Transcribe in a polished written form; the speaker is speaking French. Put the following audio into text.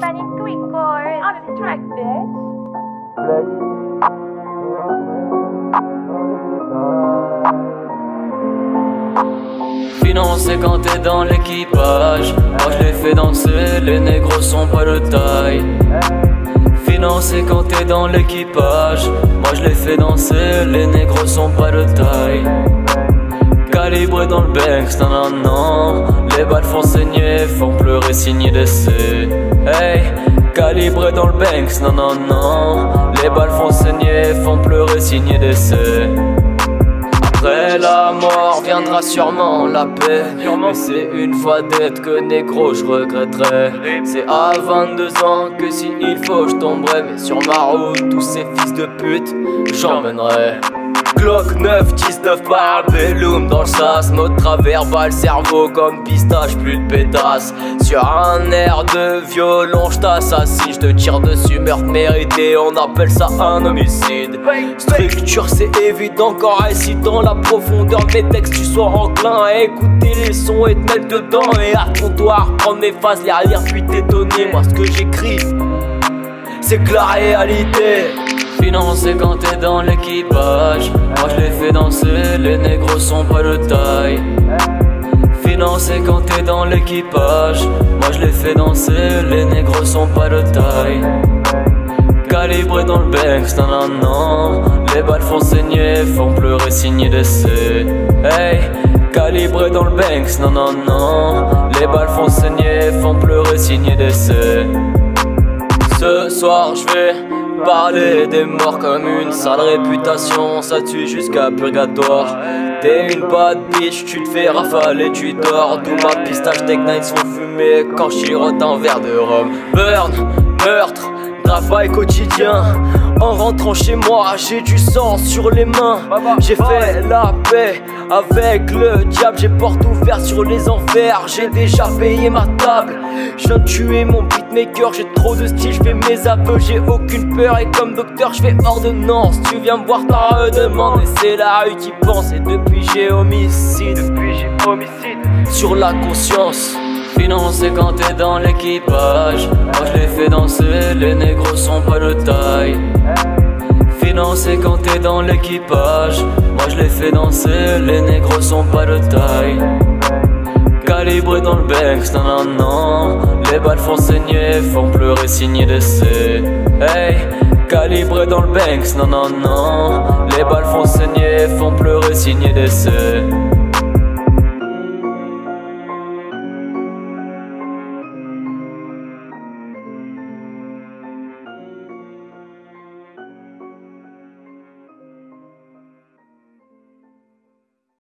Panic Record. On the track, bitch. Financé quand t'es dans l'équipage. Moi je les fais danser, les négros sont pas de taille. Financé quand t'es dans l'équipage. Moi je les fais danser, les négros sont pas de taille. Calibré dans le Banks, non non non. Les balles font saigner, font pleurer, signer d'essai. Hey, calibré dans le Banks, non non non. Les balles font saigner, font pleurer, signer d'essai. Après la mort viendra sûrement la paix. Mais c'est une fois d'être que négro je regretterai. C'est à 22 ans que si il faut je tomberai. Mais sur ma route tous ces fils de pute j'emmènerai. Glock 9, 19 Parabellum dans le sas. Mode travers, balle, cerveau comme pistache, plus de pétasse. Sur un air de violon, j't'assassine, j'te tire dessus, meurtre mérité, on appelle ça un homicide. Structure c'est évident qu'en récitant la profondeur de mes textes tu sois enclin à écouter les sons et te mettre dedans. Et à ton toit, prendre mes phases, les relire puis t'étonner. Moi ce que j'écris, c'est que la réalité. Financé quand t'es dans l'équipage. Moi je les fais danser, les négros sont pas de taille. Financé quand t'es dans l'équipage. Moi je les fais danser, les négros sont pas de taille. Calibré dans le Banks, non non non. Les balles font saigner, font pleurer, signer d'essai. Hey, calibré dans le Banks, non non non. Les balles font saigner, font pleurer, signer d'essai. Ce soir je vais parler des morts comme une sale réputation, ça tue jusqu'à purgatoire. T'es une bad bitch, tu te fais rafaler, tu dors. D'où ma pistache Tech 9 se font fumer quand je chirote un verre de rhum. Burn, meurtre, travail quotidien. En rentrant chez moi, j'ai du sang sur les mains. J'ai fait la paix avec le diable, j'ai porte ouverte sur les enfers. J'ai déjà payé ma table. Je viens de tuer mon beatmaker, j'ai trop de style, je fais mes aveux, j'ai aucune peur. Et comme docteur, je fais ordonnance. Tu viens me voir, ta redemande. Et c'est la rue qui pense. Et depuis j'ai homicide, sur la conscience. Financé quand t'es dans l'équipage. Moi je les fais danser, les négros sont pas de taille. Financé quand t'es dans l'équipage. Moi je les fais danser, les négros sont pas de taille. Calibré dans le Banks, non non non. Les balles font saigner, font pleurer, signer d'essai. Hey, calibré dans le Banks, non non non. Les balles font saigner, font pleurer, signer d'essai.